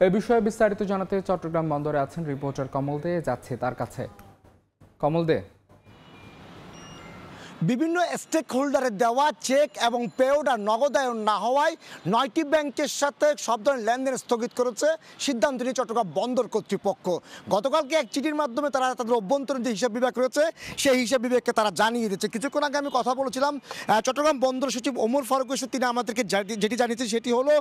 এ বিষয়ে বিস্তারিত জানাতে চট্টগ্রাম বন্দরে আছেন রিপোর্টার কমল দে। যাচ্ছে তার কাছে। কমল দে, বিভিন্ন স্টেক হোল্ডারের দেওয়া চেক এবং পে অর্ডার নগদায়ন না হওয়ায় 9টি ব্যাংকের সাথে সব ধরনের লেনদেন স্থগিত করেছে সিদ্ধান্ত নিয়ে চট্টগ্রাম বন্দর কর্তৃপক্ষ। গতকালকে এক চিঠির মাধ্যমে তারা তাদের অভ্যন্তরীণ যে হিসাব বিভাগ রয়েছে সেই হিসাব বিভাগকে তারা জানিয়ে দিচ্ছে। কিছুক্ষণ আগে আমি কথা বলেছিলাম চট্টগ্রাম বন্দর সচিব ওমর ফারুক হোসেন, তিনি আমাদেরকে যেটি জানিয়েছেন সেটি হলো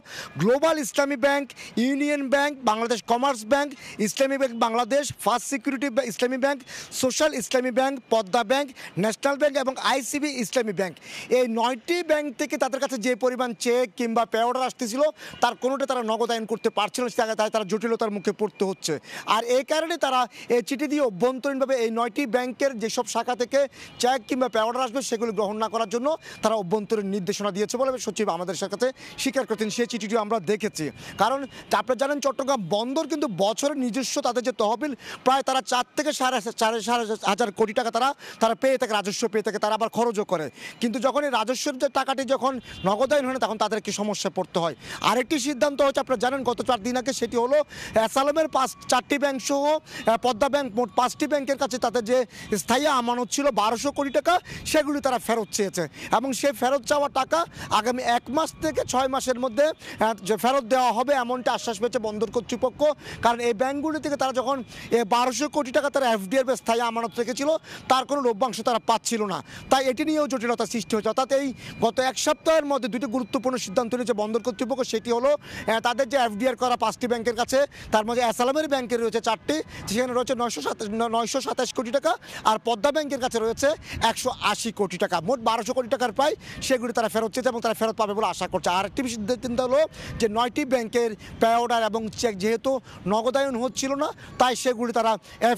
গ্লোবাল ইসলামী bank, union bank, Bangladesh commerce bank, ইসলামী ব্যাংক বাংলাদেশ, ফার্স্ট সিকিউরিটি ইসলামী ব্যাংক, সোশ্যাল ইসলামী bank, Padma bank, national bank এবং আইসিবি ইসলামী ব্যাংক, এই 9টি ব্যাংক থেকে তাদের কাছে যে পরিমাণ চেক কিংবা পে অর্ডার আসতেছিল তার কোনোটা তারা নগদায়ন করতে পারছিল না, তাই তারা জটিলতার মুখে পড়তে হচ্ছে। আর এই কারণে তারা এই চিঠি দিয়ে অভ্যন্তরীণভাবে এই 9টি ব্যাংকের যেসব শাখা থেকে চেক কিংবা পে অর্ডার আসবে সেগুলো গ্রহণ না করার জন্য তারা অভ্যন্তরীণ নির্দেশনা দিয়েছে বলে সচিব আমাদের সাথে স্বীকার করতেন। সেই চিঠিটিও আমরা দেখেছি। কারণ আপনারা জানেন চট্টগ্রাম বন্দর কিন্তু বছরের নিজস্ব তাদের যে তহবিল প্রায় তারা 4 থেকে সাড়ে হাজার কোটি টাকা তারা পেয়ে থাকে, রাজস্ব পেয়ে থাকে, তারা আবার খরচও করে। কিন্তু যখন এই রাজস্বের যে টাকাটি যখন নগদায়ন হয় না তখন তাদেরকে সমস্যায় পড়তে হয়। আরেকটি সিদ্ধান্ত হচ্ছে আপনারা জানেন গত 4 দিন আগে, সেটি হলো অ্যাসালামের 4টি ব্যাংক সহ পদ্মা ব্যাংক মোট 5টি ব্যাংকের কাছে তাদের যে স্থায়ী আমানত ছিল 1200 কোটি টাকা সেগুলি তারা ফেরত চেয়েছে এবং সেই ফেরত চাওয়া টাকা আগামী 1 মাস থেকে 6 মাসের মধ্যে যে ফেরত দেওয়া হবে এমনটা আশ্বাস পেয়েছে বন্দর কর্তৃপক্ষ। কারণ এই ব্যাংকগুলি থেকে তারা যখন 1200 কোটি টাকা তারা এফডিআর স্থায়ী আমানত রেখেছিল তার কোনো লভ্যাংশ তারা পাচ্ছিল না, তাই এটি নিয়েও জটিলতা সৃষ্টি হয়েছে। অর্থাৎ এই গত 1 সপ্তাহের মধ্যে 2টি গুরুত্বপূর্ণ সিদ্ধান্ত নিয়েছে বন্দর কর্তৃপক্ষ। সেটি হলো তাদের যে এফডিআর করা 5টি ব্যাংকের কাছে, তার মধ্যে অ্যাসালামের ব্যাংকের রয়েছে 4টি, সেখানে রয়েছে 927 কোটি টাকা, আর পদ্মা ব্যাংকের কাছে রয়েছে 180 কোটি টাকা, মোট 1200 কোটি টাকার প্রায় সেগুলি তারা ফেরত চেয়েছে এবং তারা ফেরত পাবে বলে আশা করছে। আর একটি সিদ্ধান্ত হলো যে 9টি ব্যাংকের পে অর্ডার এবং চেক যেহেতু নগদায়ন হচ্ছিল না তাই সেগুলি তারা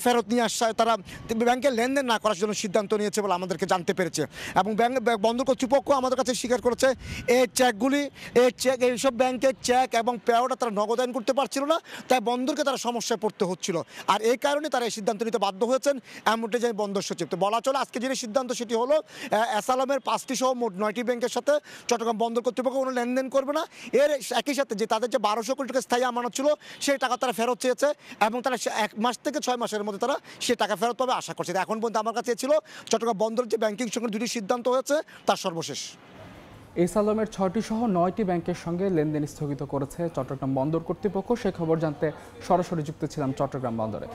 ফেরত নিয়ে আসছে, তারা ব্যাংকের লেনদেন না করার জন্য সিদ্ধান্ত নিয়েছে বলে আমাদেরকে জানতে পেরেছে। এবং বন্দর কর্তৃপক্ষ আমাদের কাছে স্বীকার করেছে এইসব ব্যাংকের চেক এবং পে অর্ডার তারা নগদায়ন করতে পারছিল না, তাই বন্দরকে তারা সমস্যায় পড়তে হচ্ছিল। আর এই কারণে তারা এই সিদ্ধান্ত নিতে বাধ্য হয়েছেন এমনটি যে বন্দর সচিব। তো বলা চলে আজকে যে সিদ্ধান্ত সেটি হলো অ্যাসালামের 5টি সহ মোট 9টি ব্যাংকের সাথে চট্টগ্রাম বন্দর কর্তৃপক্ষ কোনো লেনদেন করবে না। এর একই সাথে যে তাদের যে 1200 কোটি টাকা স্থায়ী আমানত ছিল সেই টাকা তারা ফেরত চেয়েছে এবং তারা 1 মাস থেকে 6 মাসের মধ্যে তারা সে টাকা ফেরত পাবে আশা করছে। এখন পর্যন্ত আমার কাছে ছিল চট্টগ্রাম বন্দর যে ব্যাংকিং সঙ্গে 2টি সিদ্ধান্ত হয়েছে তার সর্বশেষ। এসালামের 6টি সহ 9টি ব্যাংকের সঙ্গে লেনদেন স্থগিত করেছে চট্টগ্রাম বন্দর কর্তৃপক্ষ। সে খবর জানতে সরাসরি যুক্ত ছিলাম চট্টগ্রাম বন্দরে।